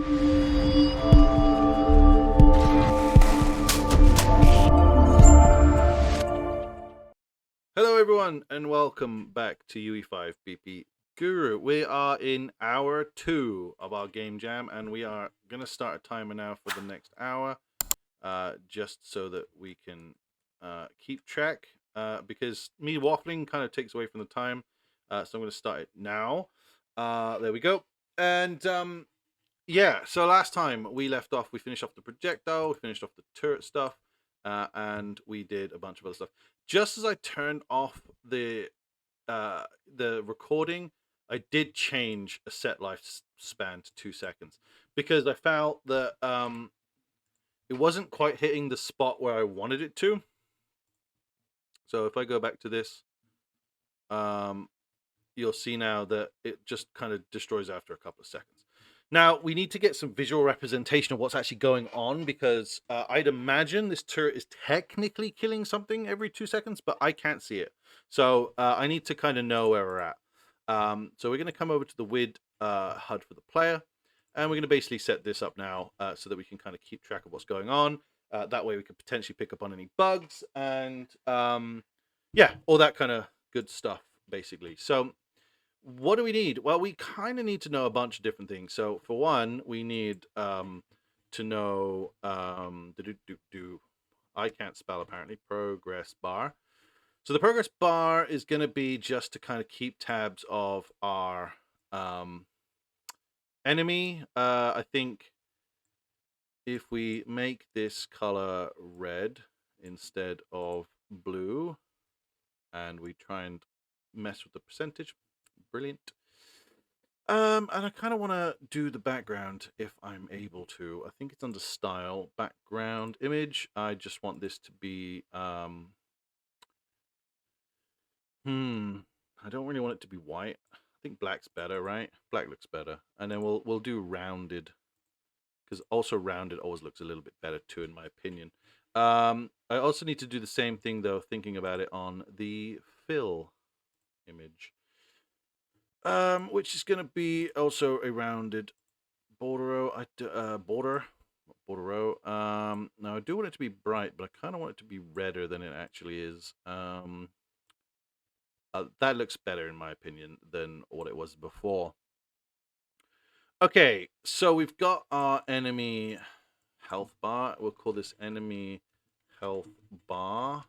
Hello everyone and welcome back to UE5 BP Guru. We are in hour 2 of our game jam and we are going to start a timer now for the next hour just so that we can keep track because me waffling kind of takes away from the time. So I'm going to start it now. There we go. And yeah, so last time we left off, we finished off the projectile, we finished off the turret stuff, and we did a bunch of other stuff. Just as I turned off the recording, I did change a set lifespan to 2 seconds because I felt that it wasn't quite hitting the spot where I wanted it to. So if I go back to this, you'll see now that it just kind of destroys after a couple of seconds. Now, we need to get some visual representation of what's actually going on because I'd imagine this turret is technically killing something every 2 seconds, but I can't see it. So I need to kind of know where we're at. So we're going to come over to the WID HUD for the player, and we're going to basically set this up now so that we can kind of keep track of what's going on. That way we can potentially pick up on any bugs and, yeah, all that kind of good stuff, basically. So what do we need? Well, we kind of need to know a bunch of different things. So for one, we need to know I can't spell apparently progress bar. So the progress bar is going to be just to kind of keep tabs of our enemy. I think if we make this color red instead of blue and we try and mess with the percentage, brilliant. And I kind of want to do the background if I'm able to. I think it's under style, background image. I just want this to be I don't really want it to be white. I think black's better, right? Black looks better. And then we'll do rounded because also rounded always looks a little bit better too, in my opinion. I also need to do the same thing though, thinking about it on the fill image. Which is going to be also a rounded border. Border. Now I do want it to be bright, but I kind of want it to be redder than it actually is. That looks better in my opinion than what it was before. Okay, so we've got our enemy health bar. We'll call this enemy health bar.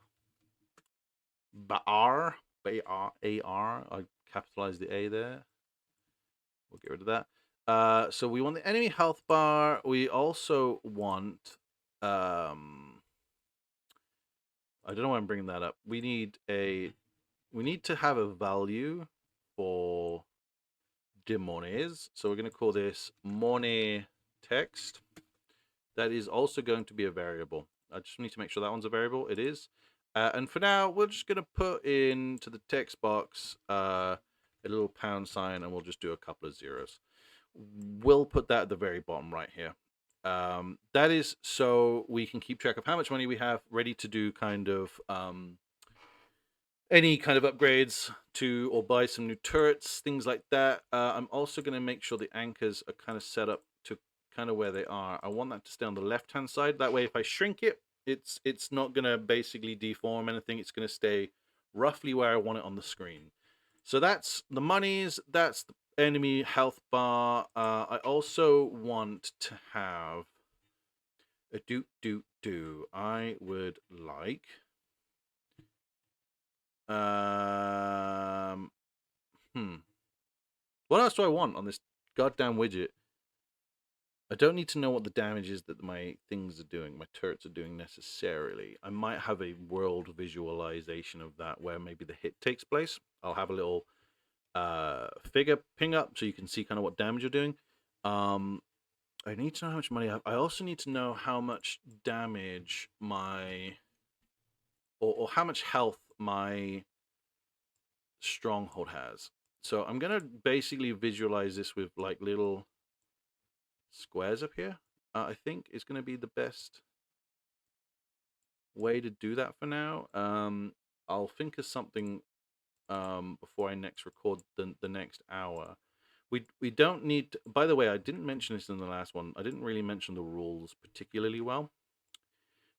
Bar. A-R. I capitalize the A there. We'll get rid of that. So we want the enemy health bar. We also want I don't know why I'm bringing that up. We need to have a value for demones. So we're going to call this money text. That is also going to be a variable. I just need to make sure that one's a variable. It is. And for now, we're just going to put into the text box a little pound sign, and we'll just do a couple of zeros. We'll put that at the very bottom right here. That is so we can keep track of how much money we have ready to do kind of any kind of upgrades to or buy some new turrets, things like that. I'm also going to make sure the anchors are kind of set up to kind of where they are. I want that to stay on the left-hand side. That way, if I shrink it, it's not going to basically deform anything. It's going to stay roughly where I want it on the screen. So that's the monies. That's the enemy health bar. I also want to have a I would like what else do I want on this goddamn widget? I don't need to know what the damage is that my things are doing, my turrets are doing necessarily. I might have a world visualization of that where maybe the hit takes place. I'll have a little figure ping up so you can see kind of what damage you're doing. I need to know how much money I have. I also need to know how much damage my or how much health my stronghold has. So I'm gonna basically visualize this with like little squares up here. I think is going to be the best way to do that for now. I'll think of something before I next record the next hour. We don't need. By the way, I didn't mention this in the last one. I didn't really mention the rules particularly well,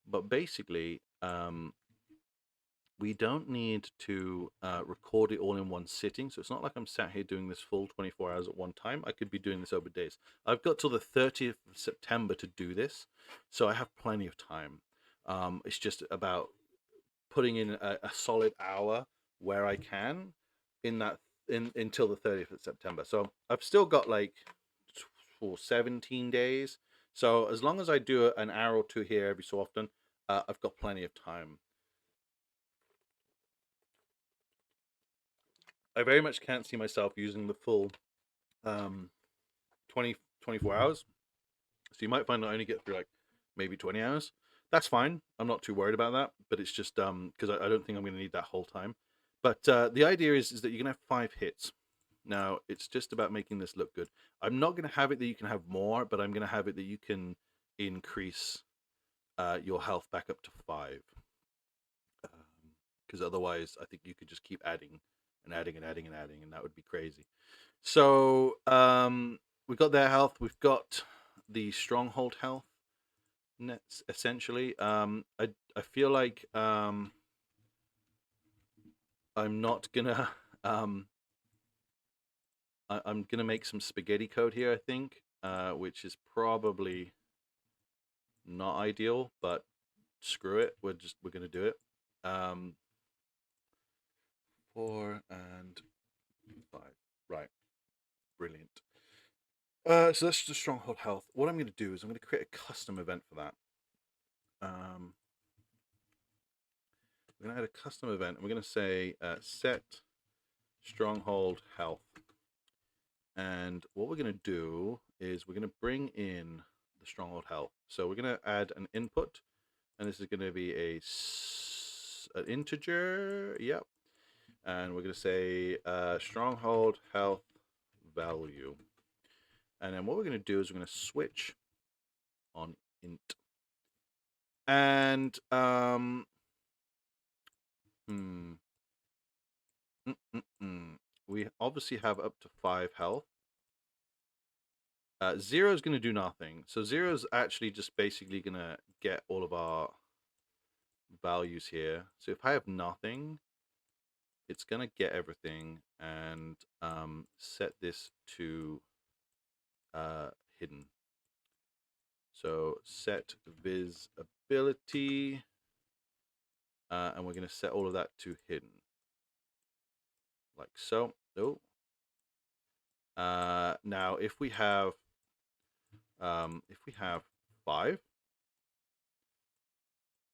but basically, we don't need to record it all in one sitting. So it's not like I'm sat here doing this full 24 hours at one time. I could be doing this over days. I've got till the 30th of September to do this, so I have plenty of time. It's just about putting in a solid hour where I can in that in until the 30th of September. So I've still got like for 17 days. So as long as I do an hour or two here every so often, I've got plenty of time. I very much can't see myself using the full um 24 hours. So you might find I only get through like maybe 20 hours. That's fine. I'm not too worried about that, but it's just because I don't think I'm going to need that whole time. But the idea is that you're going to have 5 hits. Now, it's just about making this look good. I'm not going to have it that you can have more, but I'm going to have it that you can increase your health back up to 5. Because otherwise, I think you could just keep adding and adding and adding and adding, and that would be crazy. So we've got their health. We've got the stronghold health. Essentially, I feel like I'm not gonna I'm gonna make some spaghetti code here. I think, which is probably not ideal, but screw it. We're gonna do it. 4 and 5. Right. Brilliant. So that's the stronghold health. What I'm going to do is I'm going to create a custom event for that. We're going to add a custom event, and we're going to say set stronghold health. And what we're going to do is we're going to bring in the stronghold health. So we're going to add an input, and this is going to be an integer. Yep. And we're going to say stronghold health value. And then what we're going to do is we're going to switch on int. And we obviously have up to 5 health. 0 is going to do nothing. So 0 is actually just basically going to get all of our values here. So if I have nothing, it's going to get everything and set this to hidden. So set visibility, and we're going to set all of that to hidden, like so. Oh. Now if we have 5,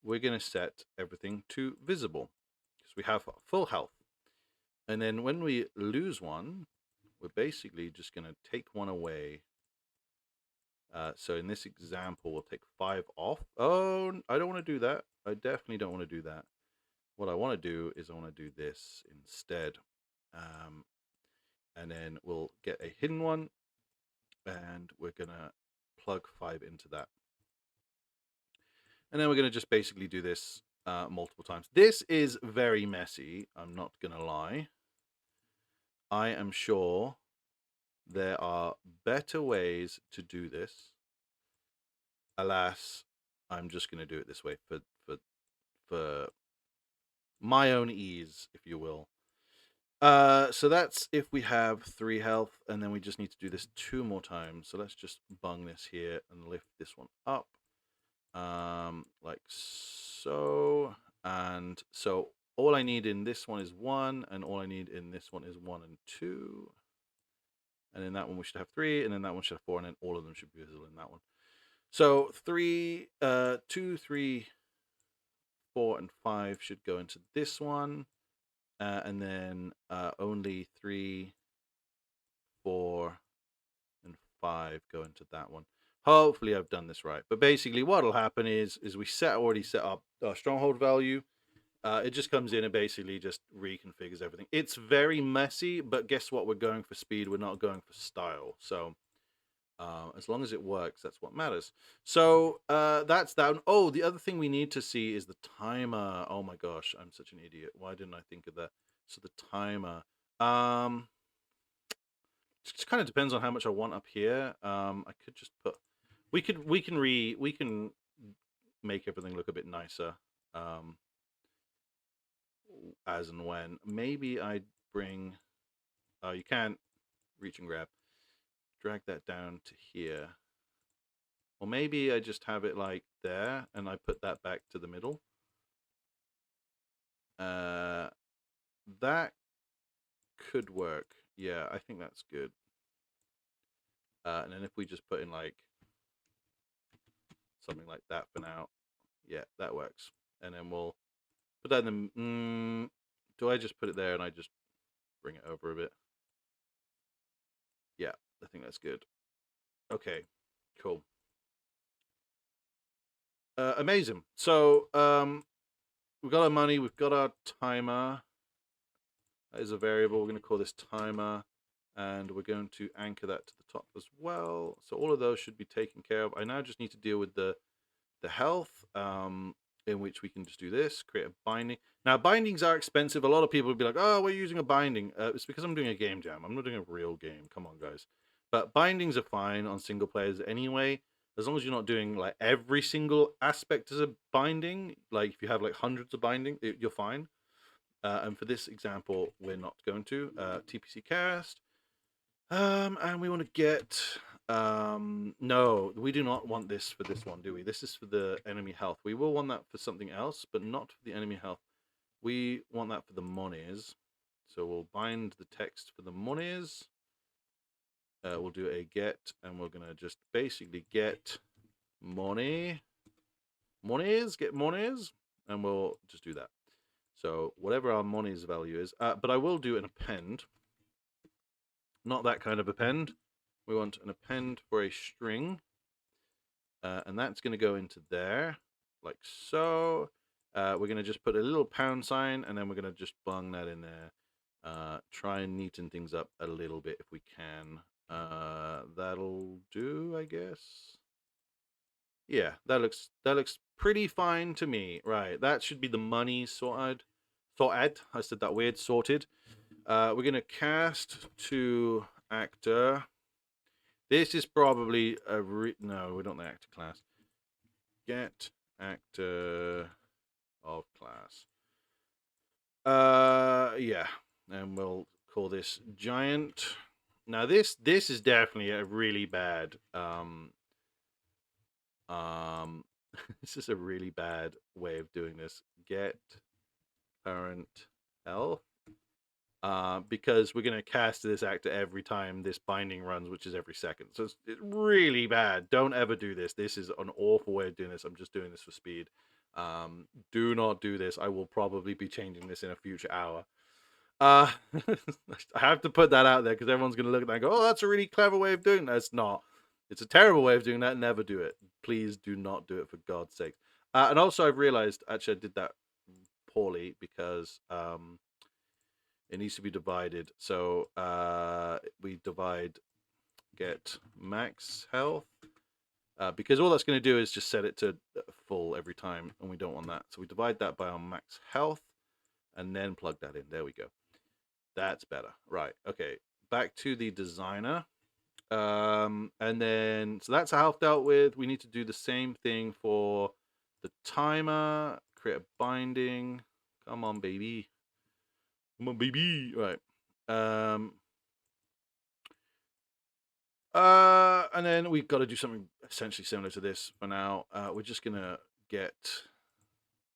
we're going to set everything to visible because we have full health. And then when we lose one, we're basically just going to take one away. So in this example, we'll take 5 off. Oh, I don't want to do that. I definitely don't want to do that. What I want to do is I want to do this instead. And then we'll get a hidden one, and we're going to plug 5 into that. And then we're going to just basically do this multiple times. This is very messy, I'm not going to lie. I am sure there are better ways to do this. Alas, I'm just going to do it this way for my own ease, if you will. So that's if we have 3 health, and then we just need to do this 2 more times. So let's just bung this here and lift this one up. Like so. And so all I need in this one is 1, and all I need in this one is 1 and 2. And in that one we should have 3, and then that one should have 4, and then all of them should be visible in that one. So 2, 3, 4, and 5 should go into this one. And then only 3, 4, and 5 go into that one. Hopefully I've done this right. But basically what'll happen is we already set up our stronghold value. It just comes in and basically just reconfigures everything. It's very messy, but guess what? We're going for speed. We're not going for style. So as long as it works, that's what matters. So that's that. Oh, the other thing we need to see is the timer. Oh my gosh, I'm such an idiot. Why didn't I think of that? So the timer. just kind of depends on how much I want up here. I could just put. We can make everything look a bit nicer. Um, as and when. Maybe I'd bring. Oh, you can't reach and grab. Drag that down to here. Or maybe I just have it like there, and I put that back to the middle. That could work. Yeah, I think that's good. And then if we just put in like something like that for now, yeah, that works. And then we'll put that in the. Do I just put it there and I just bring it over a bit? Yeah, I think that's good. Okay, cool. Amazing. So we've got our money, we've got our timer. That is a variable. We're going to call this timer, and we're going to anchor that to the top as well. So all of those should be taken care of. I now just need to deal with the health, in which we can just do this, create a binding. Now, bindings are expensive. A lot of people would be like, oh, we're using a binding. It's because I'm doing a game jam. I'm not doing a real game. Come on, guys. But bindings are fine on single players anyway, as long as you're not doing like every single aspect as a binding. Like if you have like hundreds of binding, you're fine. And for this example, we're not going to TPC cast. And we want to get no, we do not want this for this one, do we? This is for the enemy health. We will want that for something else, but not for the enemy health. We want that for the monies. So we'll bind the text for the monies. We'll do a get, and we're gonna just basically get money, get monies, and we'll just do that. So whatever our monies value is, but I will do an append. Not that kind of append. We want an append for a string, and that's going to go into there, like so. We're going to just put a little pound sign, and then we're going to just bung that in there. Try and neaten things up a little bit if we can. That'll do, I guess. Yeah, that looks pretty fine to me. Right, that should be the money sorted. I said that weird. Sorted. We're gonna cast to actor. This is probably a no. We don't the actor class. Get actor of class. Yeah, and we'll call this giant. Now this is definitely a really bad this is a really bad way of doing this. Get current health. Because we're going to cast this actor every time this binding runs, which is every second. So it's really bad. Don't ever do this. This is an awful way of doing this. I'm just doing this for speed. Do not do this. I will probably be changing this in a future hour. I have to put that out there because everyone's going to look at that and go, oh, that's a really clever way of doing that. It's not. It's a terrible way of doing that. Never do it. Please do not do it, for God's sake. And also, I've realized, actually, I did that poorly because it needs to be divided. So we divide get max health, because all that's going to do is just set it to full every time, and we don't want that. So we divide that by our max health, and then plug that in. There we go. That's better. Right. Okay. Back to the designer. And then, so that's health dealt with. We need to do the same thing for the timer. Create a binding. Come on, baby. Come on, baby. Right. And then we've got to do something essentially similar to this for now. We're just gonna get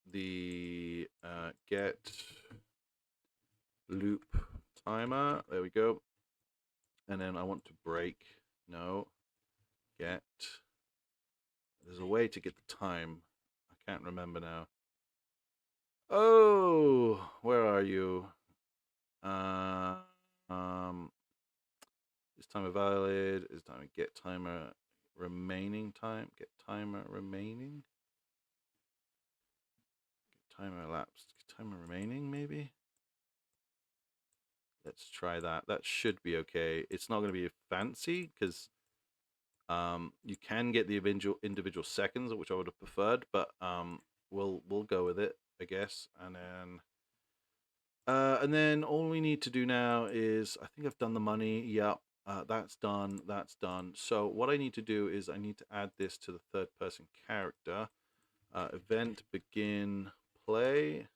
the get loop timer. There we go. And then I want to break. No. Get. There's a way to get the time. I can't remember now. Oh, where are you? Is timer valid? Is timer get timer remaining time? Get timer remaining? Get timer elapsed. Get timer remaining, maybe? Let's try that. That should be okay. It's not going to be fancy because you can get the individual seconds, which I would have preferred, but we'll go with it, I guess. And then all we need to do now is, I think I've done the money. Yep. That's done. That's done. So what I need to do is I need to add this to the third person character. Event begin play.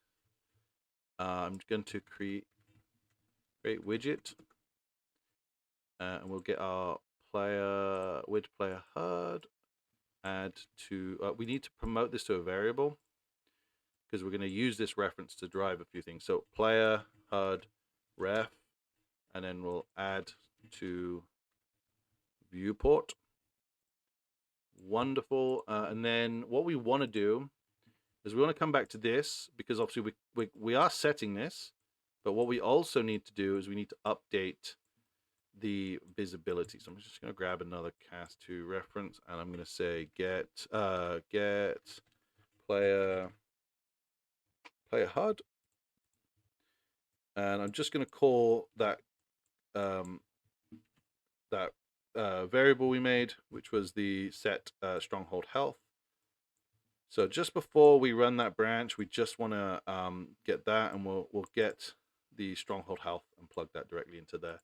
I'm going to create widget, and we'll get our player with player HUD. Add to. We need to promote this to a variable because we're going to use this reference to drive a few things. So player HUD ref, and then we'll add to viewport. Wonderful. And then what we want to do is we want to come back to this because obviously we are setting this, but what we also need to do is we need to update the visibility. So I'm just going to grab another cast2 reference, and I'm going to say get player HUD, and I'm just going to call that variable we made, which was the set stronghold health. So just before we run that branch, we just want to get that, and we'll get the stronghold health and plug that directly into there.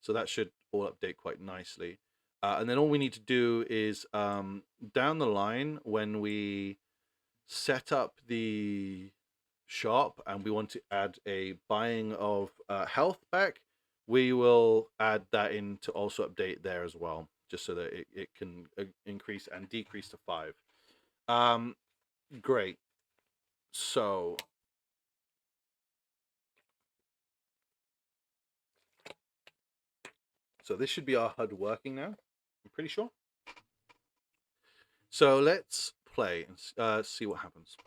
So that should all update quite nicely. And then all we need to do is down the line, when we set up the shop and we want to add a buying of health back, we will add that in to also update there as well, just so that it can increase and decrease to 5. Great. So this should be our HUD working now, I'm pretty sure. So let's play and see what happens.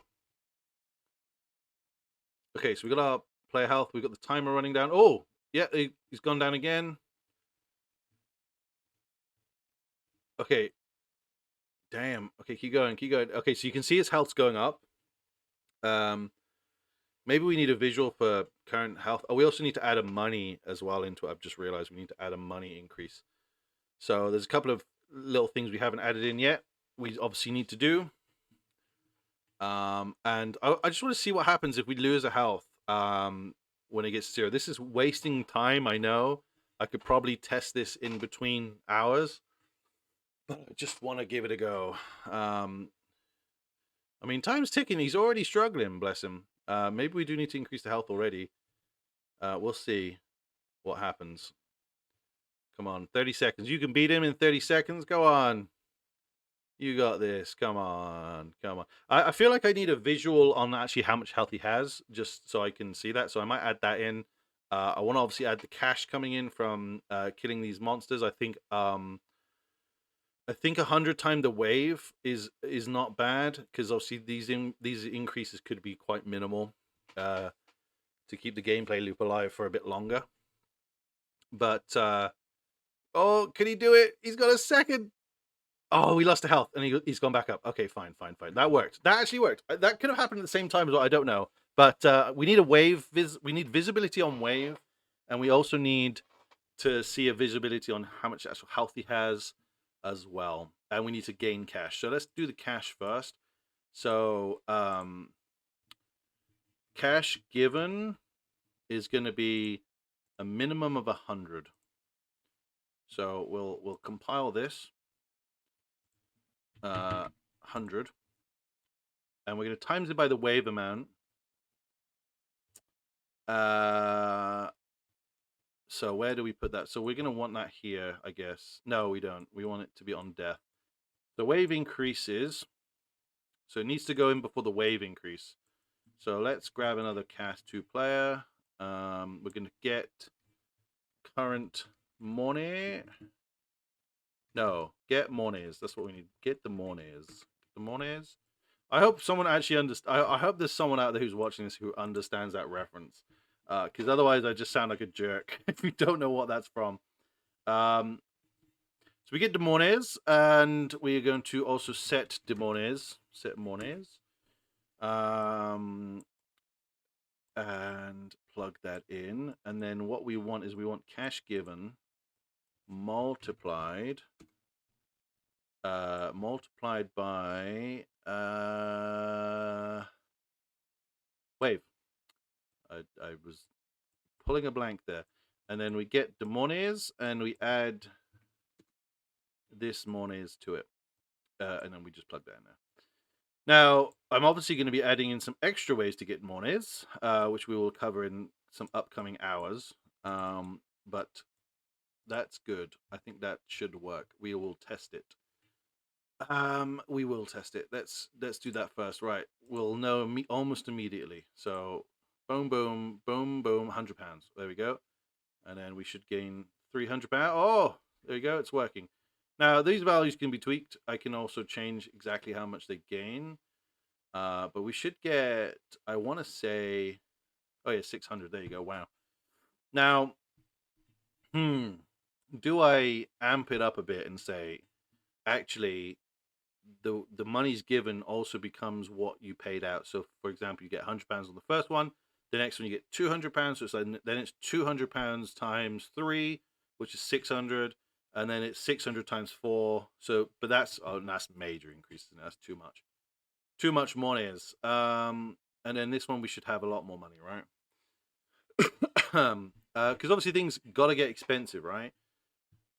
Okay, so we got our player health, we've got the timer running down. Oh, yeah, he's gone down again. Okay. Damn. Okay, keep going, keep going. Okay, so you can see his health's going up. Maybe we need a visual for current health. Oh, we also need to add a money as well into it. I've just realized we need to add a money increase. So there's a couple of little things we haven't added in yet. We obviously need to do. And I just want to see what happens if we lose a health when it gets 0. This is wasting time, I know. I could probably test this in between hours, but I just want to give it a go. I mean, time's ticking. He's already struggling, bless him. Maybe we do need to increase the health already. We'll see what happens. Come on, 30 seconds. You can beat him in 30 seconds. Go on. You got this. Come on. Come on. I feel like I need a visual on actually how much health he has, just so I can see that. So I might add that in. I want to obviously add the cash coming in from killing these monsters. I think 100 times the wave is not bad, because obviously these increases could be quite minimal to keep the gameplay loop alive for a bit longer. But oh, can he do it? He's got a second. Oh, we lost a health, and he's gone back up. Okay, fine. That worked. That actually worked. That could have happened at the same time as well. I don't know. But we need a wave. We need visibility on wave, and we also need to see a visibility on how much actual health he has as well. And we need to gain cash. So let's do the cash first. So cash given is going to be a minimum of 100. So we'll compile this. 100, and we're going to times it by the wave amount. So where do we put that? So we're going to want that here, I guess. No, we don't. We want it to be on death. The wave increases, so it needs to go in before the wave increase. So let's grab another cast2 player. We're going to get current money. No, get monies. That's what we need. Get the monies. The monies. I hope someone actually understands. I hope there's someone out there who's watching this who understands that reference. Because otherwise I just sound like a jerk if you don't know what that's from. So we get demonies, and we are going to also set demonies. Set monies. And plug that in. And then what we want is we want cash given multiplied by wave. I was pulling a blank there. And then we get the monies and we add this monies to it. And then we just plug that in there. Now, I'm obviously going to be adding in some extra ways to get monies, which we will cover in some upcoming hours. But that's good. I think that should work. We will test it. We will test it. Let's do that first. Right. We'll know almost immediately. So, boom, boom, boom, boom. £100. There we go. And then we should gain £300. Oh, there you go. It's working. Now these values can be tweaked. I can also change exactly how much they gain. But we should get. I want to say. Oh yeah, 600. There you go. Wow. Now, do I amp it up a bit and say, actually, the money's given also becomes what you paid out. So, for example, you get £100 on the first one. The next one you get £200. So it's like, then it's £200 times 3, which is 600, and then it's 600 times 4. So, but that's major increases. That's too much. Too much money. And then this one we should have a lot more money, right? Because obviously things gotta get expensive, right?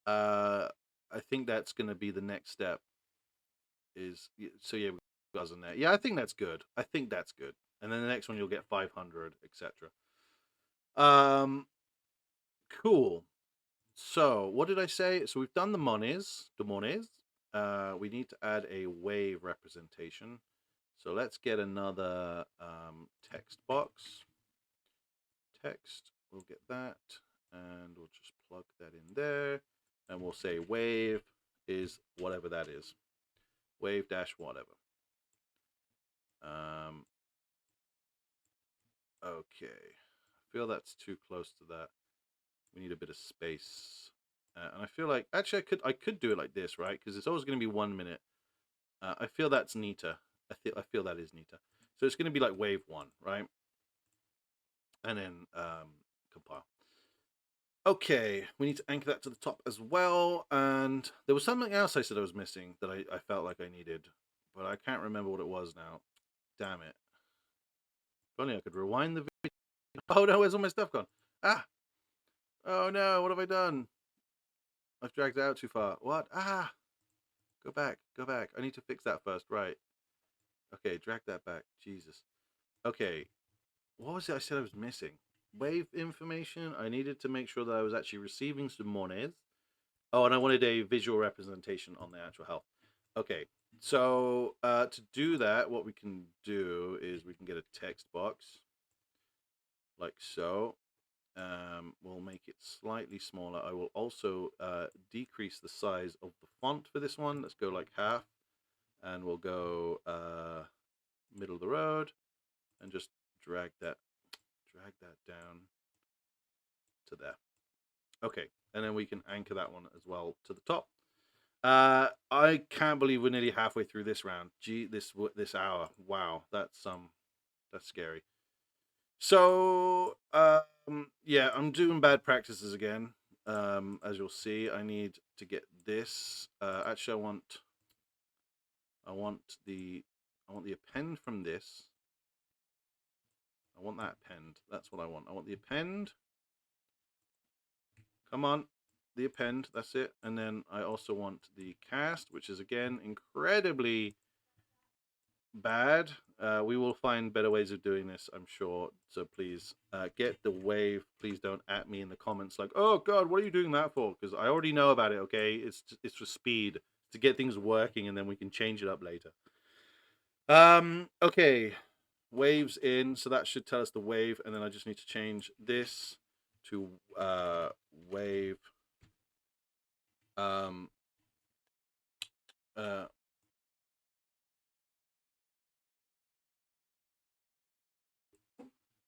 I think that's gonna be the next step. So yeah, doesn't there? Yeah, I think that's good. I think that's good. And then the next one you'll get 500, etc. Cool. So what did I say? So we've done the monies. We need to add a wave representation. So let's get another text box. Text. We'll get that, and we'll just plug that in there, and we'll say wave is whatever that is. Wave dash whatever. Okay. I feel that's too close to that. We need a bit of space. And I feel like actually I could do it like this, right? Because it's always going to be 1 minute. I feel that's neater. I feel that is neater. So it's going to be like wave 1, right? And then compile. Okay, we need to anchor that to the top as well. And there was something else I said I was missing that I felt like I needed, but I can't remember what it was now. Damn it. If only I could rewind the video. Oh no, where's all my stuff gone? Ah! Oh no, what have I done? I've dragged it out too far. What? Ah! Go back, go back. I need to fix that first, right. Okay, drag that back. Jesus. Okay, what was it I said I was missing? Wave information. I needed to make sure that I was actually receiving some monies. Oh, and I wanted a visual representation on the actual health. Okay, so to do that, what we can do is we can get a text box like so. We'll make it slightly smaller. I will also decrease the size of the font for this one. Let's go like half, and we'll go middle of the road, and just drag that down to there. Okay, and then we can anchor that one as well to the top. I can't believe we're nearly halfway through this round. Gee, this hour. Wow, that's scary. So yeah, I'm doing bad practices again. As you'll see, I need to get this. Actually, I want the append from this. I want that append. That's what I want. I want the append. Come on, the append. That's it. And then I also want the cast, which is again incredibly bad. We will find better ways of doing this, I'm sure. So please get the wave. Please don't at me in the comments like, "Oh God, what are you doing that for?" Because I already know about it. Okay, it's for speed to get things working, and then we can change it up later. Okay, waves in. So that should tell us the wave, and then I just need to change this to wave.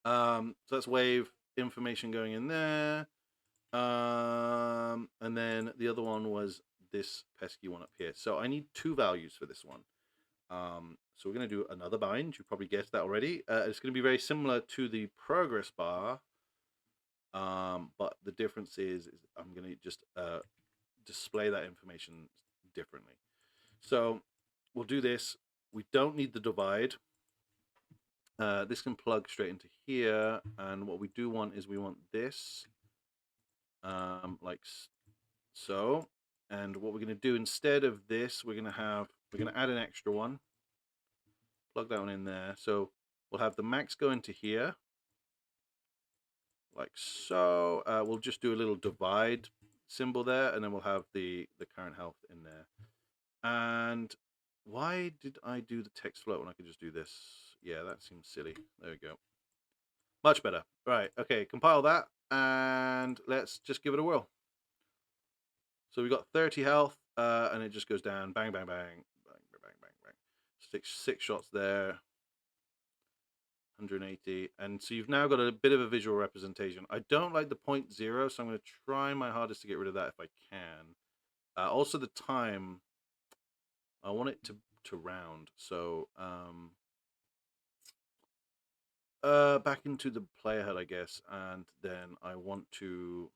So that's wave information going in there. And then the other one was this pesky one up here. So I need 2 values for this one. So we're going to do another bind. You probably guessed that already. It's going to be very similar to the progress bar. But the difference is I'm going to just display that information differently. So we'll do this. We don't need the divide. This can plug straight into here, and what we do want is we want this like so. And what we're going to do instead of this, we're going to add an extra one. Plug that one in there. So we'll have the max go into here, like so. We'll just do a little divide symbol there, and then we'll have the current health in there. And why did I do the text float when I could just do this? Yeah, that seems silly. There we go. Much better. Right, okay, compile that, and let's just give it a whirl. So we've got 30 health, and it just goes down. Bang, bang, bang. Bang, bang, bang, bang. Six shots there. 180. And so you've now got a bit of a visual representation. I don't like the 0.0, so I'm going to try my hardest to get rid of that if I can. Also, the time, I want it to round. So, back into the player HUD, I guess, and then I want to...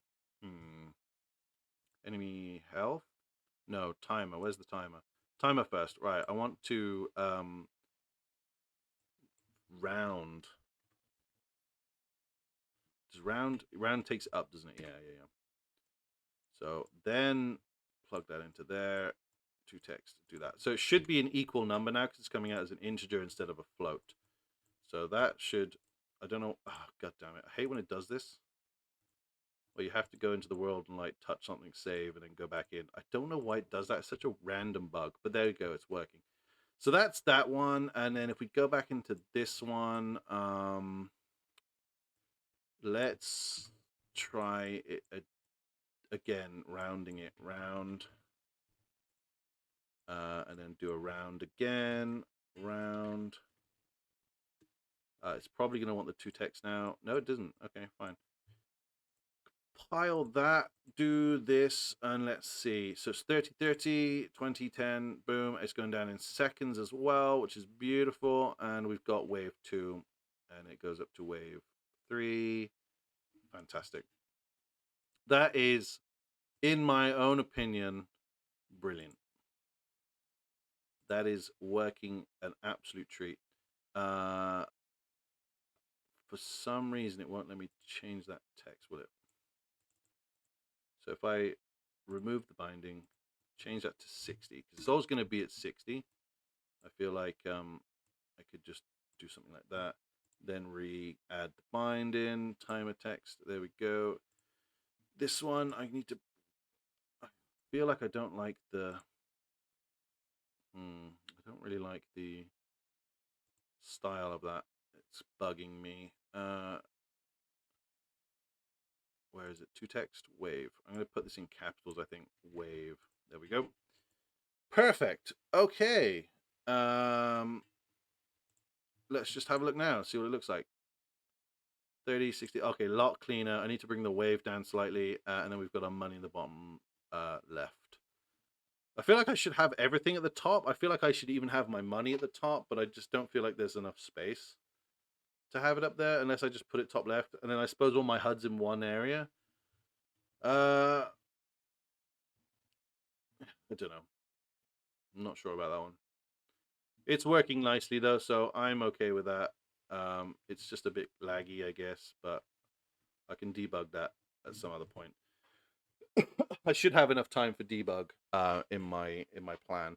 enemy health? No, timer. Where's the timer? Timer first. Right, I want to round. Does round takes up, doesn't it? Yeah. So then plug that into there. To text, do that. So it should be an equal number now because it's coming out as an integer instead of a float. So that should, I don't know. Oh, God damn it. I hate when it does this. Well, you have to go into the world and like touch something, save, and then go back in. I don't know why it does that. It's such a random bug, but there you go. It's working. So that's that one. And then if we go back into this one, let's try it again, rounding it round. And then do a round again, round. It's probably going to want the two text now. No, it doesn't. Okay, fine. Compile that, do this, and let's see. So it's 30, 30, 20, 10, boom. It's going down in seconds as well, which is beautiful. And we've got wave 2, and it goes up to wave 3. Fantastic. That is, in my own opinion, brilliant. That is working an absolute treat. For some reason, it won't let me change that text, will it? So if I remove the binding, change that to 60, because it's always going to be at 60. I feel like I could just do something like that. Then re-add the binding, timer text. There we go. This one, I need to... I feel like I don't like the... I don't really like the style of that. It's bugging me. Where is it? To text, wave. I'm going to put this in capitals, I think. Wave. There we go. Perfect. Okay. Let's just have a look now. See what it looks like. 30, 60. Okay, a lot cleaner. I need to bring the wave down slightly. And then we've got our money in the bottom left. I feel like I should have everything at the top. I feel like I should even have my money at the top, but I just don't feel like there's enough space to have it up there unless I just put it top left. And then I suppose all my HUD's in one area. I don't know. I'm not sure about that one. It's working nicely though, so I'm okay with that. It's just a bit laggy, I guess, but I can debug that at some other point. I should have enough time for debug in my plan.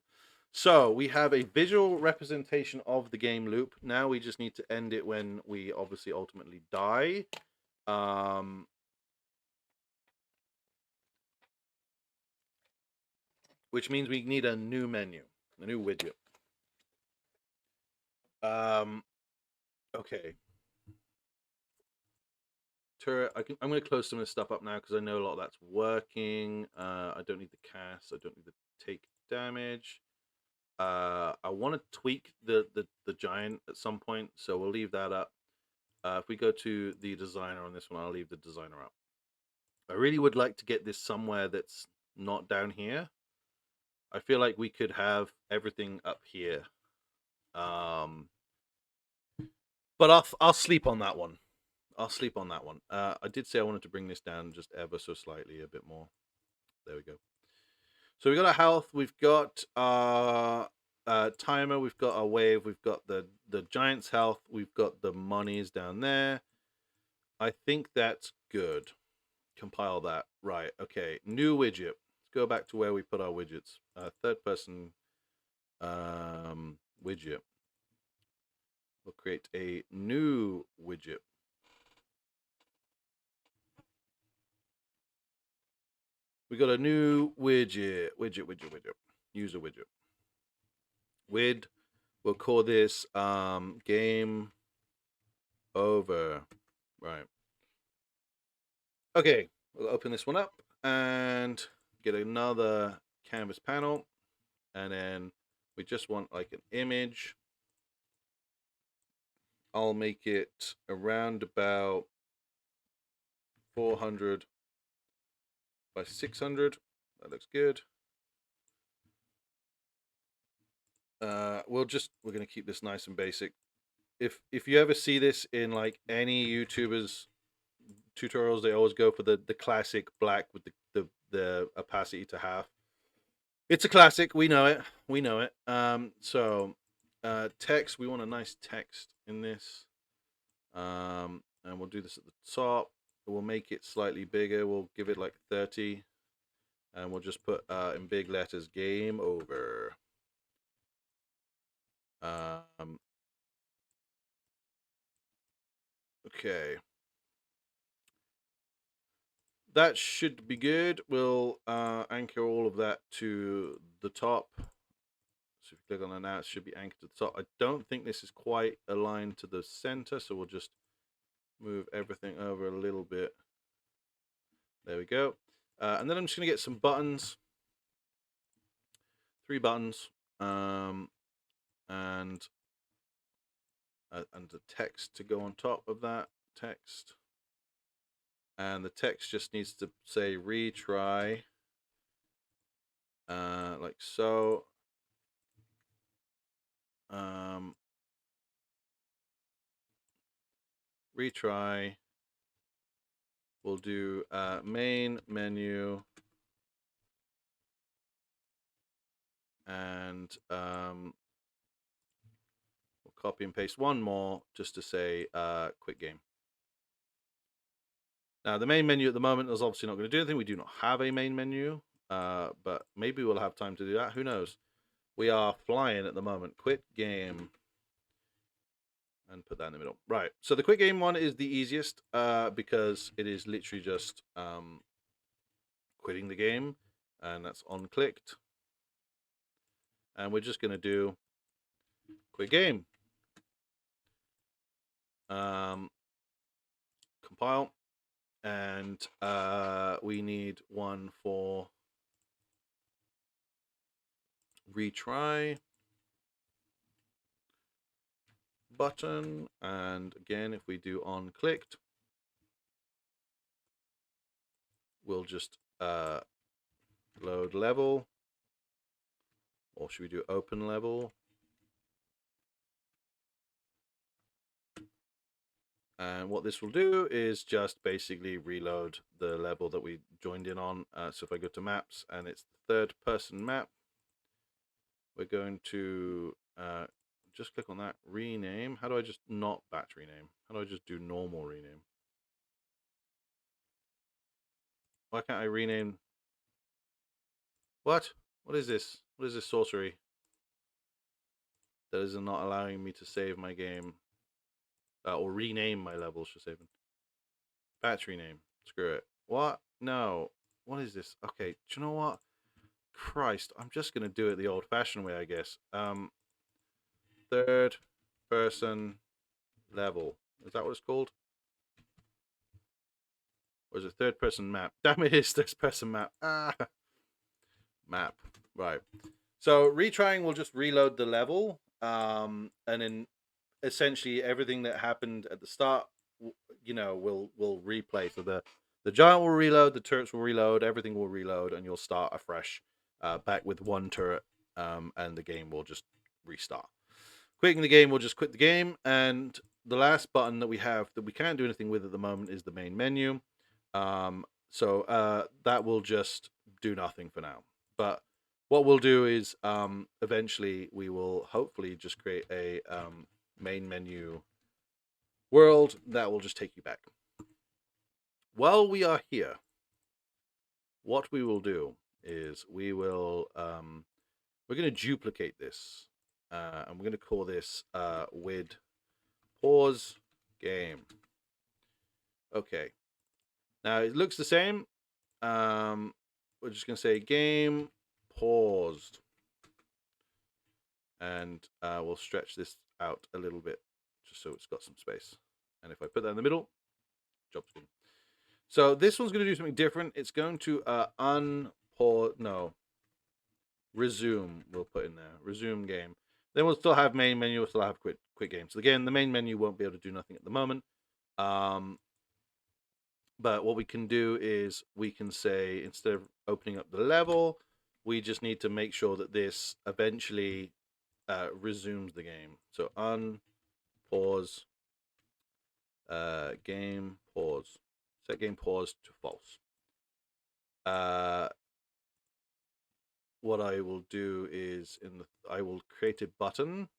So we have a visual representation of the game loop. Now we just need to end it when we obviously ultimately die. Which means we need a new menu, a new widget. Okay. Turret. I'm going to close some of this stuff up now because I know a lot of that's working. I don't need the cast. I don't need the take damage. I want to tweak the giant at some point, so we'll leave that up. If we go to the designer on this one, I'll leave the designer up. I really would like to get this somewhere that's not down here. I feel like we could have everything up here. But I'll sleep on that one. I'll sleep on that one. I did say I wanted to bring this down just ever so slightly, a bit more. There we go. So we've got our health, we've got our timer, we've got our wave, we've got the giant's health, we've got the monies down there. I think that's good. compile that. Right. Okay. New widget. Let's go back to where we put our widgets. Third person widget. We'll create a new widget. We got a new widget. Widget. User widget. We'll call this game over. Right. Okay. We'll open this one up and get another canvas panel. And then we just want like an image. I'll make it around about 400 by 600. That looks good. We're gonna keep this nice and basic. If you ever see this in like any YouTubers tutorials, they always go for the classic black with the opacity to half. It's a classic. We know it. So text. We want a nice text in this. And we'll do this at the top. We'll make it slightly bigger. We'll give it like 30. And we'll just put in big letters, game over. Okay. That should be good. We'll anchor all of that to the top. So if you click on that now, it should be anchored to the top. I don't think this is quite aligned to the center, so we'll just move everything over a little bit. There we go. And then I'm just going to get some buttons. 3 buttons. And the text to go on top of that text. And the text just needs to say retry, like so. Retry. We'll do main menu, and we'll copy and paste one more just to say quick game. Now, the main menu at the moment is obviously not going to do anything. We do not have a main menu, but maybe we'll have time to do that. Who knows? We are flying at the moment. Quit game. And put that in the middle. Right. So the quick game one is the easiest because it is literally just quitting the game. And that's on clicked. And we're just going to do quick game. Compile. And we need one for retry button. And again, if we do on clicked, we'll just load level. Or should we do open level? And what this will do is just basically reload the level that we joined in on. So if I go to maps and it's the third person map, we're going to just click on that, rename. How do I just not batch rename? How do I just do normal rename? Why can't I rename? What? What is this? What is this sorcery? That is not allowing me to save my game. Or rename my levels for saving. Batch rename. Screw it. What? No. What is this? Okay, do you know what? Christ, I'm just going to do it the old-fashioned way, I guess. Third person level. Is that what it's called? Or is it third person map? Damn it, it's third person map. Map. Right. So retrying will just reload the level. And then essentially everything that happened at the start, you know, will replay. So the giant will reload, the turrets will reload, everything will reload, and you'll start afresh, back with one turret, and the game will just restart. Quitting the game will just quit the game, and the last button that we have that we can't do anything with at the moment is the main menu. So that will just do nothing for now. But what we'll do is eventually we will hopefully just create a main menu world that will just take you back. While we are here, what we will do is we will we're going to duplicate this, and we're going to call this with pause game. Okay. Now it looks the same. We're just going to say game paused, and we'll stretch this out a little bit just so it's got some space. And if I put that in the middle, job's good. So this one's going to do something different. It's going to resume. We'll put in there resume game. Then we'll still have main menu. We'll still have quit games. So again, the main menu won't be able to do nothing at the moment. But what we can do is we can say, instead of opening up the level, we just need to make sure that this eventually resumes the game. So unpause game pause. Set game pause to false. What I will do is I will create a button.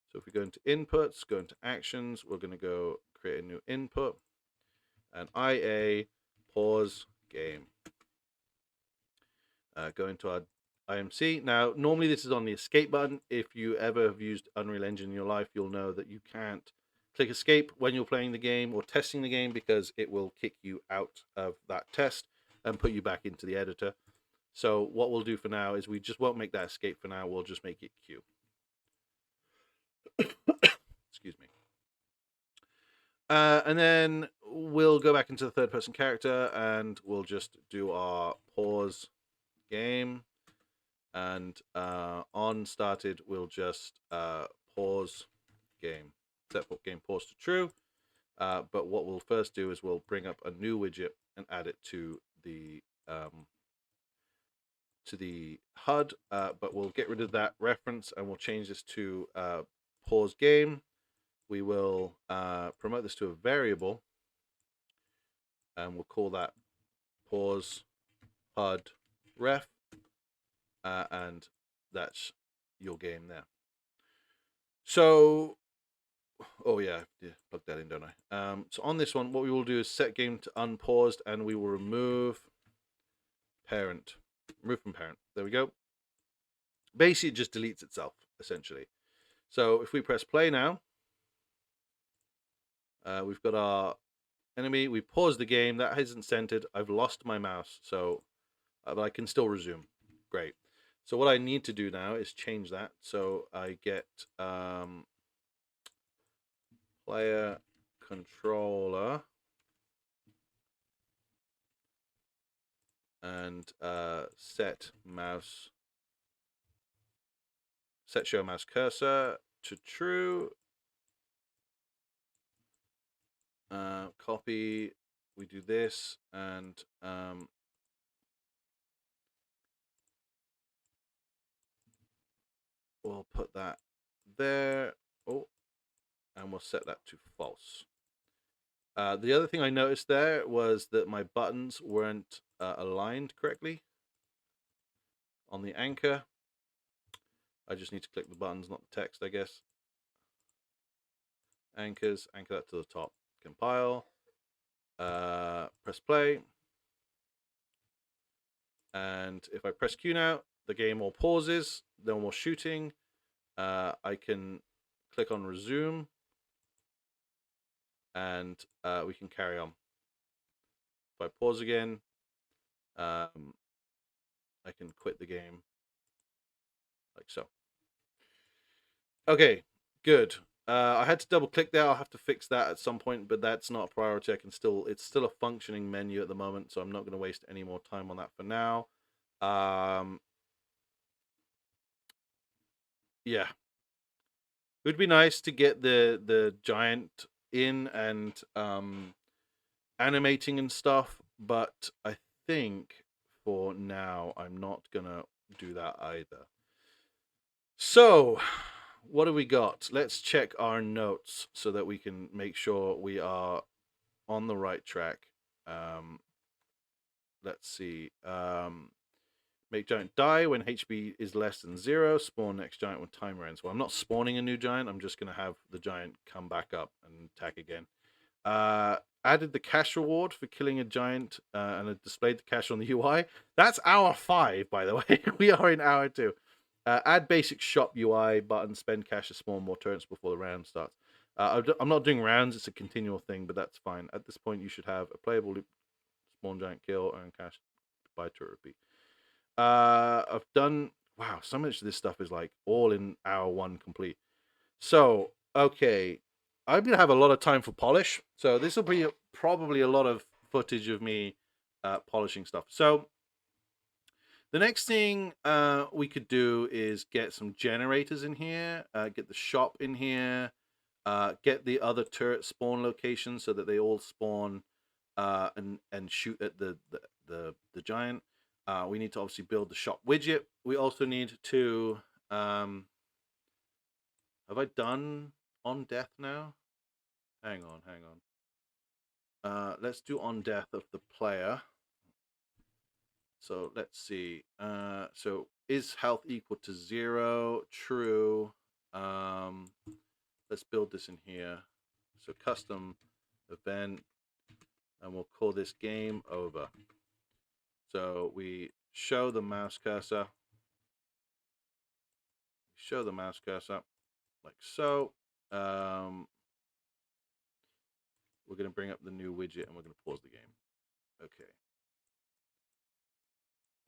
So if we go into inputs, go into actions, we're going to go create a new input, and IA pause game. Go into our IMC. Now, normally this is on the escape button. If you ever have used Unreal Engine in your life, you'll know that you can't click escape when you're playing the game or testing the game, because it will kick you out of that test and put you back into the editor. So what we'll do for now is we just won't make that escape for now. We'll just make it Q. Excuse me. And then we'll go back into the third person character and we'll just do our pause game. And on started, we'll just pause game. Set game pause to true. But what we'll first do is we'll bring up a new widget and add it to the HUD. But we'll get rid of that reference and we'll change this to pause game. We will promote this to a variable, and we'll call that pause HUD ref, and that's your game there. So, oh yeah, plug that in, don't I? So on this one, what we will do is set game to unpaused, and we will remove parent. Remove from parent. There we go. Basically, it just deletes itself, essentially. So if we press play now, we've got our enemy. We pause the game. That isn't centered. I've lost my mouse, so but I can still resume. Great. So what I need to do now is change that. So I get player controller and set show mouse cursor to true. Copy. We do this, and we'll put that there. Oh, and we'll set that to false. The other thing I noticed there was that my buttons weren't aligned correctly on the anchor. I just need to click the buttons, not the text, I guess. Anchors, anchor that to the top. Compile. Press play. And if I press Q now, the game all pauses. No more shooting. I can click on resume, and we can carry on. If I pause again, I can quit the game like so. Okay, good. I had to double click there. I'll have to fix that at some point, but that's not a priority. It's still a functioning menu at the moment, so I'm not going to waste any more time on that for now. Yeah, it would be nice to get the giant in and animating and stuff, but I think for now I'm not gonna do that either. So what do we got? Let's check our notes so that we can make sure we are on the right track. Let's see. Make giant die when HP is less than 0. Spawn next giant when timer ends. Well, I'm not spawning a new giant. I'm just going to have the giant come back up and attack again. Added the cash reward for killing a giant and it displayed the cash on the UI. That's hour 5, by the way. We are in hour 2. Add basic shop UI button, spend cash to spawn more turrets before the round starts. I'm not doing rounds, it's a continual thing, but that's fine. At this point, you should have a playable loop, spawn giant kill, earn cash, buy turret repeat. I've done, wow, so much of this stuff is like all in hour 1 complete. So, okay, I'm gonna have a lot of time for polish. So this will be probably a lot of footage of me polishing stuff. So the next thing we could do is get some generators in here, get the shop in here, get the other turret spawn locations so that they all spawn and shoot at the giant. We need to obviously build the shop widget. We also need to have I done on death now? Hang on. Let's do on death of the player. So let's see. So is health equal to 0? True. Let's build this in here. So custom event, and we'll call this game over. So we show the mouse cursor. Show the mouse cursor like so. We're going to bring up the new widget and we're going to pause the game. Okay.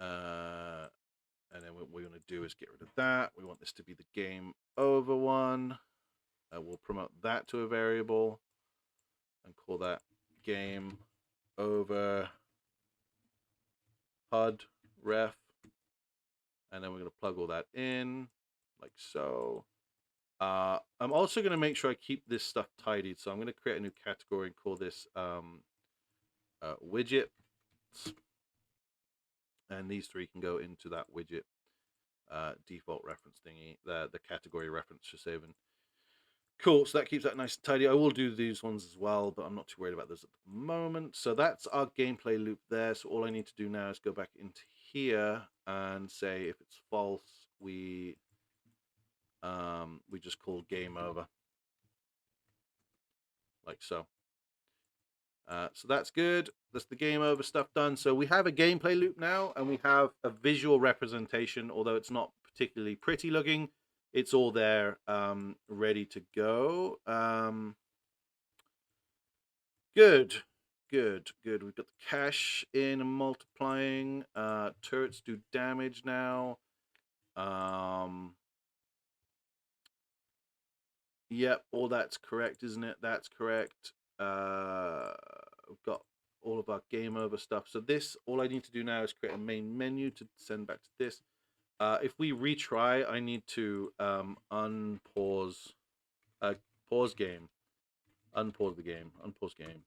And then what we're going to do is get rid of that. We want this to be the game over one. We'll promote that to a variable and call that game over HUD ref. And then we're going to plug all that in like so. I'm also going to make sure I keep this stuff tidied. So I'm going to create a new category and call this widget. And these 3 can go into that widget default reference thingy, the category reference for saving. Cool, so that keeps that nice and tidy. I will do these ones as well, but I'm not too worried about those at the moment. So that's our gameplay loop there. So all I need to do now is go back into here and say if it's false, we just call game over, like so. So that's good. That's the game over stuff done. So we have a gameplay loop now, and we have a visual representation, although it's not particularly pretty looking. It's all there, ready to go. Good. We've got the cash in and multiplying. Turrets do damage now. Yep, all that's correct, isn't it? That's correct. We've got all of our game over stuff. So this, all I need to do now is create a main menu to send back to this. If we retry, I need to unpause, pause game, unpause the game, unpause game.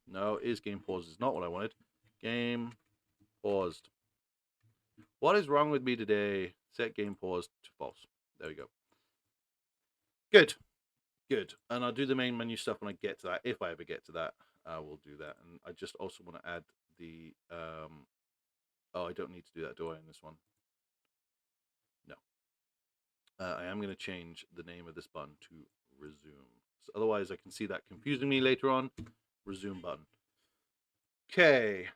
No, is game paused is not what I wanted. Game paused. What is wrong with me today? Set game paused to false. There we go. Good. And I'll do the main menu stuff when I get to that. If I ever get to that, I will do that. And I just also want to add the oh, I don't need to do that, do I, in this one? No. I am going to change the name of this button to resume. So otherwise, I can see that confusing me later on. Resume button. Okay.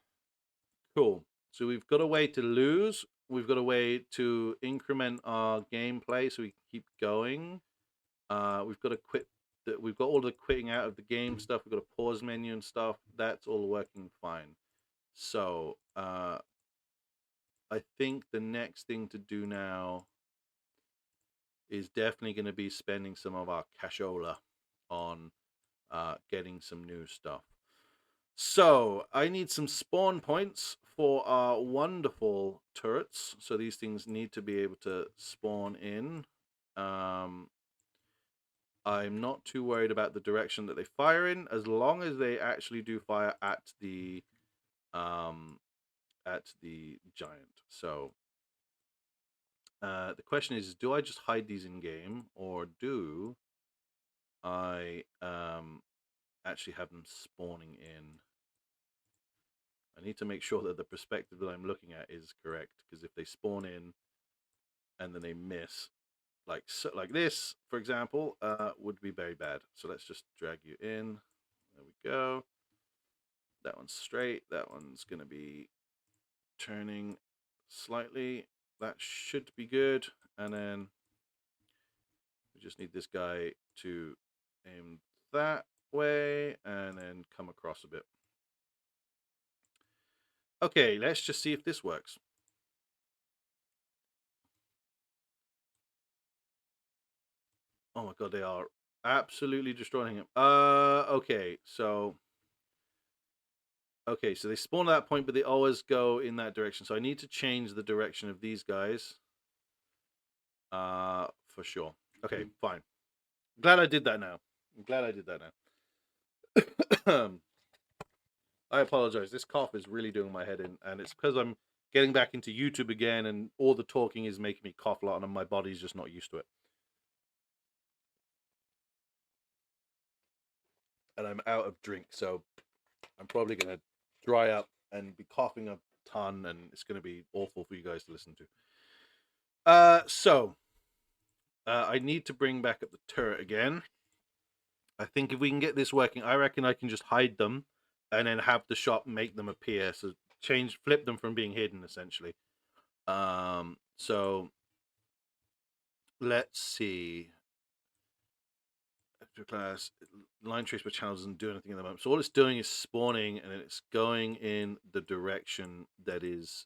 Cool. So we've got a way to lose. We've got a way to increment our gameplay so we can keep going. We've got to quit. We've got all the quitting out of the game stuff. We've got a pause menu and stuff. That's all working fine. So I think the next thing to do now is definitely going to be spending some of our cashola on getting some new stuff. So I need some spawn points for our wonderful turrets. So these things need to be able to spawn in. I'm not too worried about the direction that they fire in, as long as they actually do fire at the giant. So the question is, do I just hide these in game, or do I actually have them spawning in? I need to make sure that the perspective that I'm looking at is correct, because if they spawn in and then they miss, like this, for example, would be very bad. So let's just drag you in. There we go. That one's straight. That one's going to be turning slightly. That should be good. And then we just need this guy to aim that way and then come across a bit. Okay, let's just see if this works. Oh my god, they are absolutely destroying him. Okay, so they spawn at that point, but they always go in that direction. So I need to change the direction of these guys. For sure. Okay, fine. I'm glad I did that now. I apologize. This cough is really doing my head in, and it's because I'm getting back into YouTube again, and all the talking is making me cough a lot, and my body's just not used to it. And I'm out of drink, so I'm probably going to dry up and be coughing a ton, and it's going to be awful for you guys to listen to. I need to bring back up the turret again. I think if we can get this working, I reckon I can just hide them and then have the shop make them appear. So flip them from being hidden, essentially. So let's see. Extra class line trace by channel doesn't do anything at the moment. So all it's doing is spawning, and it's going in the direction that is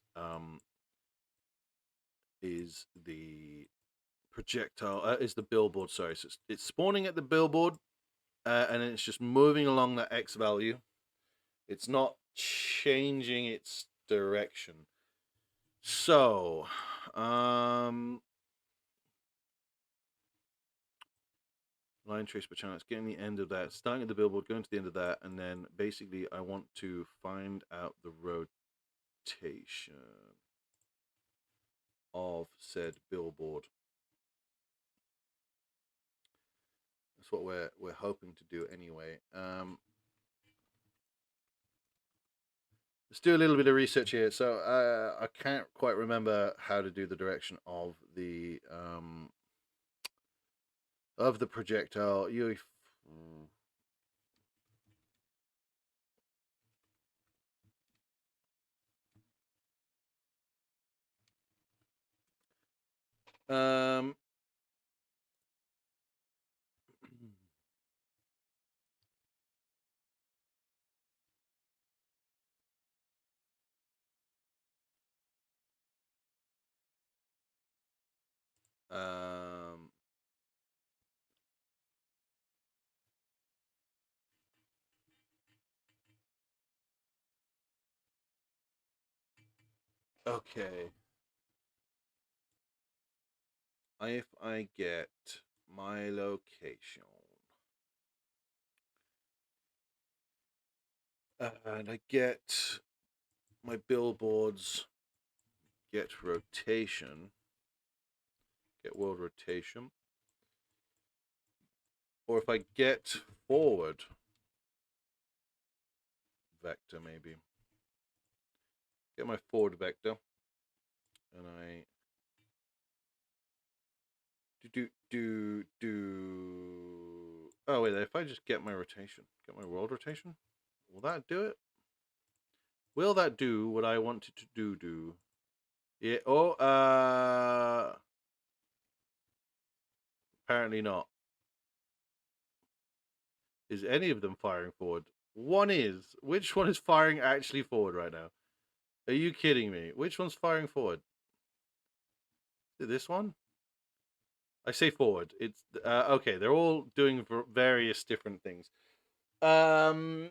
the projectile, is the billboard. Sorry, so it's spawning at the billboard, and then it's just moving along that X value. It's not changing its direction. So, line trace per channel. It's getting the end of that, starting at the billboard, going to the end of that, and then basically I want to find out the rotation of said billboard. That's what we're hoping to do anyway. Let's do a little bit of research here. So I can't quite remember how to do the direction of the projectile. Um. Okay. If I get my location and I get my billboards, get rotation, get world rotation, or if I get forward vector, maybe get my forward vector, and I do. Oh wait, if I just get my rotation, get my world rotation, will that do it? Will that do what I want it to do? Yeah. Oh, apparently not. Is any of them firing forward? One is. Which one is firing actually forward right now? Are you kidding me? Which one's firing forward? This one? I say forward. It's okay. They're all doing various different things. So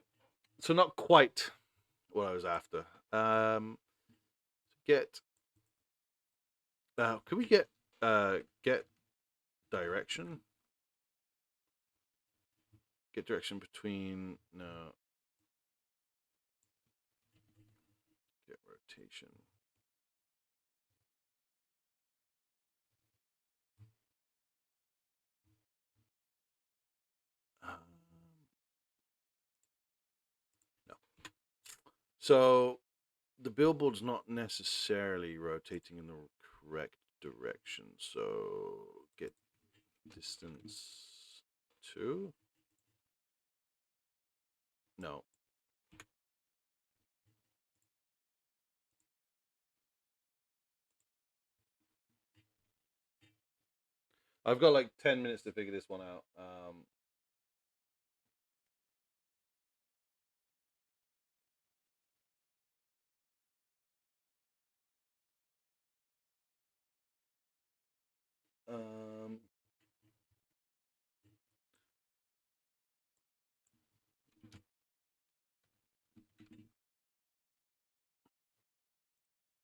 not quite what I was after. Get. Could we get direction? Get direction between no. Get rotation. No. So the billboard's not necessarily rotating in the correct direction. So get distance 2. No. I've got like 10 minutes to figure this one out. Um,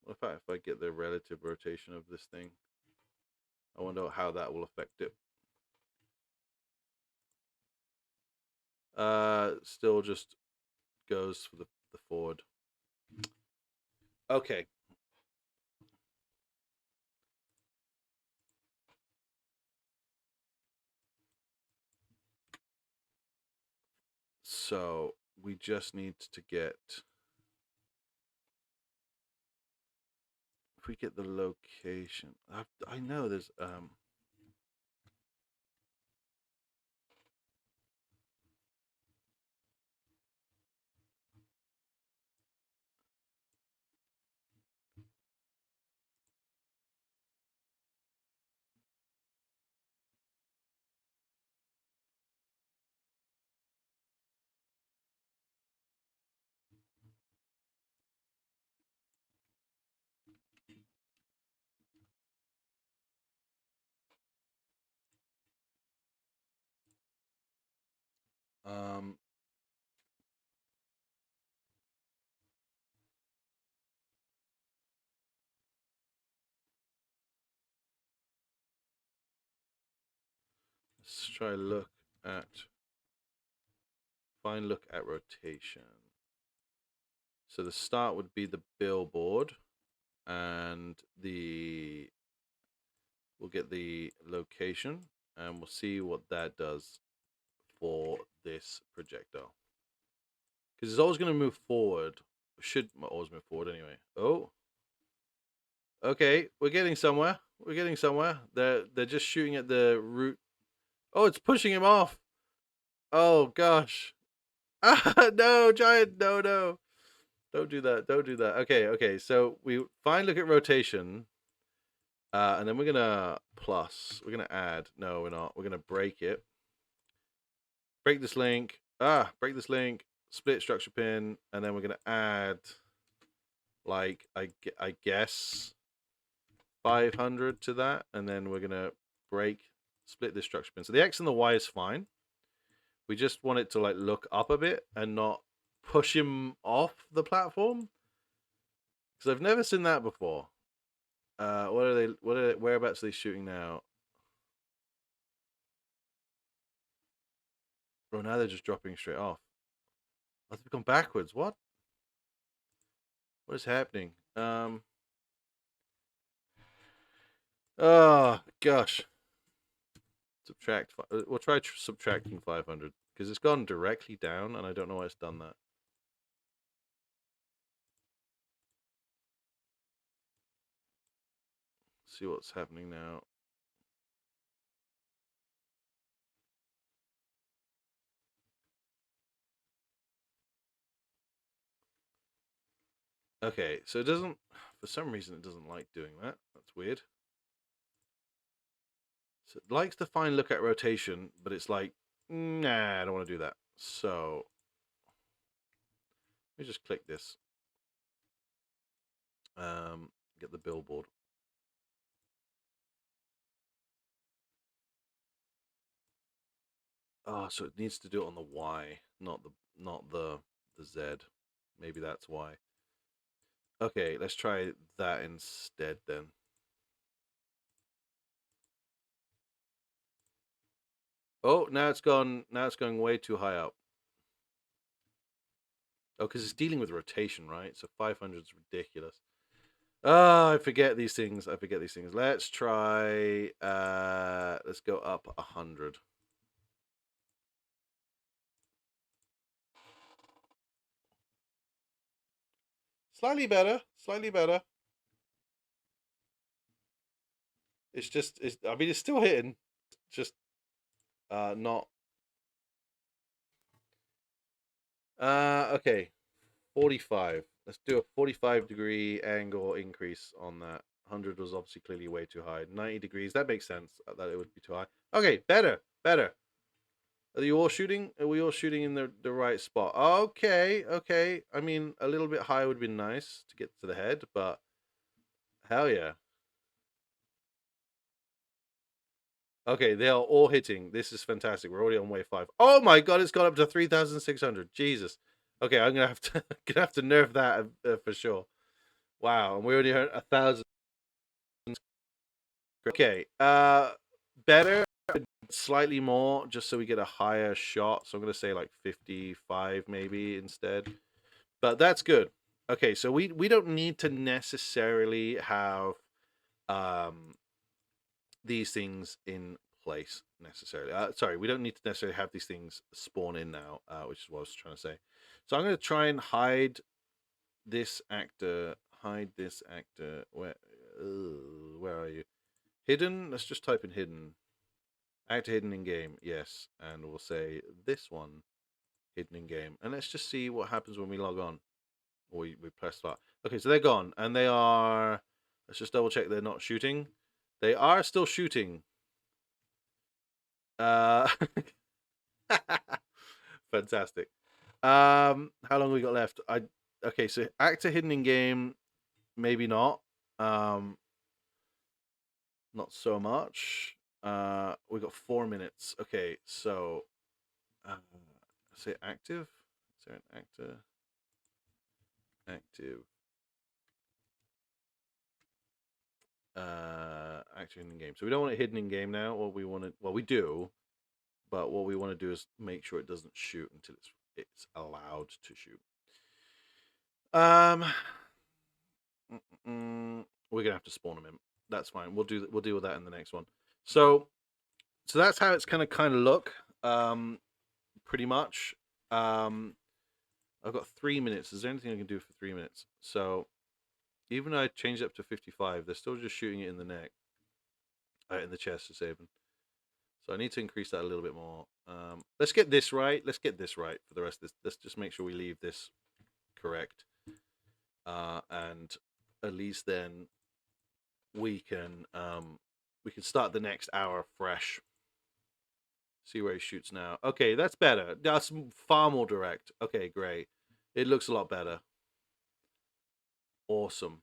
in fact, if I get the relative rotation of this thing, I wonder how that will affect it. Still just goes for the forward. Okay. So we just need to get, if we get the location, I know there's um let's try look at look at rotation. So the start would be the billboard, and we'll get the location, and we'll see what that does for this projectile. Because it's always going to move forward. Should always move forward anyway. Oh, okay, we're getting somewhere. We're getting somewhere. They're just shooting at the root. Oh, it's pushing him off. Oh gosh. Ah, no, giant. No, no. Don't do that. Don't do that. Okay, okay. So we look at rotation. And then we're gonna plus. We're gonna add. No, we're not. We're gonna break it. Break this link. Break this link. Split structure pin, and then we're gonna add, like, I guess 500 to that, and then we're gonna split this structure pin. So the X and the Y is fine. We just want it to like look up a bit and not push him off the platform, because I've never seen that before. Whereabouts are they shooting now? Oh, now they're just dropping straight off. Oh, they've gone backwards. What is happening? Oh gosh. Subtract. We'll try subtracting 500, because it's gone directly down, and I don't know why it's done that. See what's happening now. Okay, so it doesn't, for some reason, it doesn't like doing that. That's weird. So it likes to find look at rotation, but it's like, nah, I don't want to do that. So let me just click this. Get the billboard. Oh, so it needs to do it on the Y, not the Z. Maybe that's why. Okay, let's try that instead then. Oh, now it's gone. Now it's going way too high up. Oh, because it's dealing with rotation, right? So 500 is ridiculous. Oh, I forget these things. I forget these things. Let's try. Let's go up 100. Slightly better. Slightly better. It's just. I mean, it's still hitting. Just not. Okay, 45. Let's do a 45-degree angle increase on that. 100 was obviously clearly way too high. 90 degrees, that makes sense that it would be too high. Okay, better, better. Are you all shooting? Are we all shooting in the right spot? Okay, okay. I mean, a little bit higher would be nice to get to the head, but hell yeah. Okay, they are all hitting. This is fantastic. We're already on wave 5. Oh my god, it's gone up to 3,600. Jesus. Okay, I'm gonna have to gonna have to nerf that for sure. Wow, and we already heard 1,000. Okay, better, slightly more, just so we get a higher shot. So I'm gonna say like 55 maybe instead. But that's good. Okay, so we don't need to necessarily have um these things in place necessarily. Sorry, we don't need to necessarily have these things spawn in now, which is what I was trying to say. So I'm going to try and hide this actor. Hide this actor. Where are you? Hidden. Let's just type in hidden. Actor hidden in game. Yes, and we'll say this one hidden in game, and let's just see what happens when we log on. Or we press start. Okay, so they're gone, and they are. Let's just double check they're not shooting. They are still shooting. Uh, fantastic. How long we got left? Okay, so actor hidden in game, maybe not. Not so much. We got 4 minutes. Okay, so say active. Is there an actor? Active. Actor hidden in game. So we don't want it hidden in game now. What we want to, well, we do, but what we want to do is make sure it doesn't shoot until it's allowed to shoot. We're gonna have to spawn them in. That's fine. We'll deal with that in the next one. So that's how it's gonna kind of look. Pretty much. I've got 3 minutes. Is there anything I can do for 3 minutes? So even though I changed it up to 55, they're still just shooting it in the neck, in the chest, is even. So I need to increase that a little bit more. Let's get this right. Let's get this right for the rest of this. Let's just make sure we leave this correct. And at least then we can start the next hour fresh. See where he shoots now. Okay, that's better. That's far more direct. Okay, great. It looks a lot better. Awesome.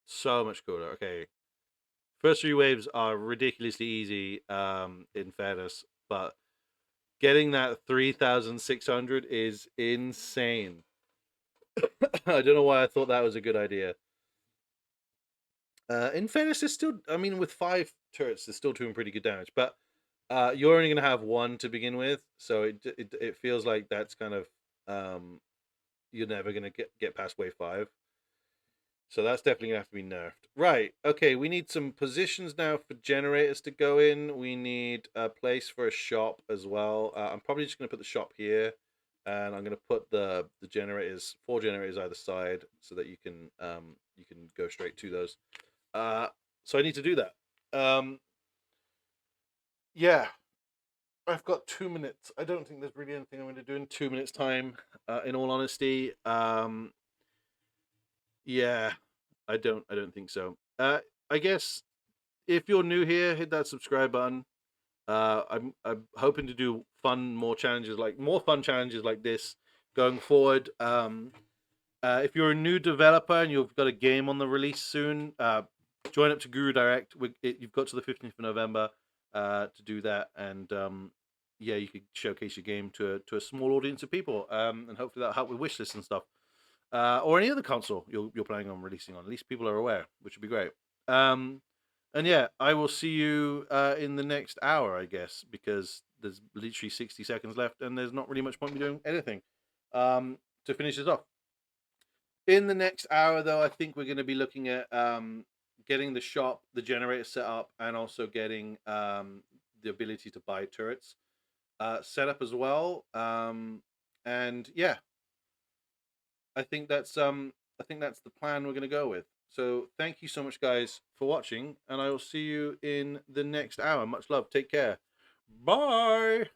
So much cooler. Okay. First 3 waves are ridiculously easy, in fairness, but getting that 3,600 is insane. I don't know why I thought that was a good idea. In fairness, it's still, I mean, with 5 turrets, they're still doing pretty good damage, but you're only going to have 1 to begin with, so it feels like that's kind of, you're never going to get past wave 5. So that's definitely going to have to be nerfed. Right, okay, we need some positions now for generators to go in. We need a place for a shop as well. I'm probably just going to put the shop here, and I'm going to put the generators, 4 generators either side, so that you can go straight to those. So I need to do that. Yeah, I've got 2 minutes. I don't think there's really anything I'm going to do in 2 minutes time, in all honesty. Yeah, I don't think so. I guess if you're new here, hit that subscribe button. I'm hoping to do more fun challenges like this going forward. If you're a new developer and you've got a game on the release soon, join up to Guru Direct. You've got to the 15th of November to do that, and yeah, you could showcase your game to a small audience of people, and hopefully that'll help with Wishlist and stuff, or any other console you're planning on releasing on. At least people are aware, which would be great. And yeah, I will see you in the next hour, I guess, because there's literally 60 seconds left, and there's not really much point me doing anything to finish this off. In the next hour, though, I think we're going to be looking at getting the shop, the generator set up, and also getting the ability to buy turrets set up as well. And yeah, I think that's the plan we're going to go with. So thank you so much, guys, for watching, and I will see you in the next hour. Much love. Take care. Bye.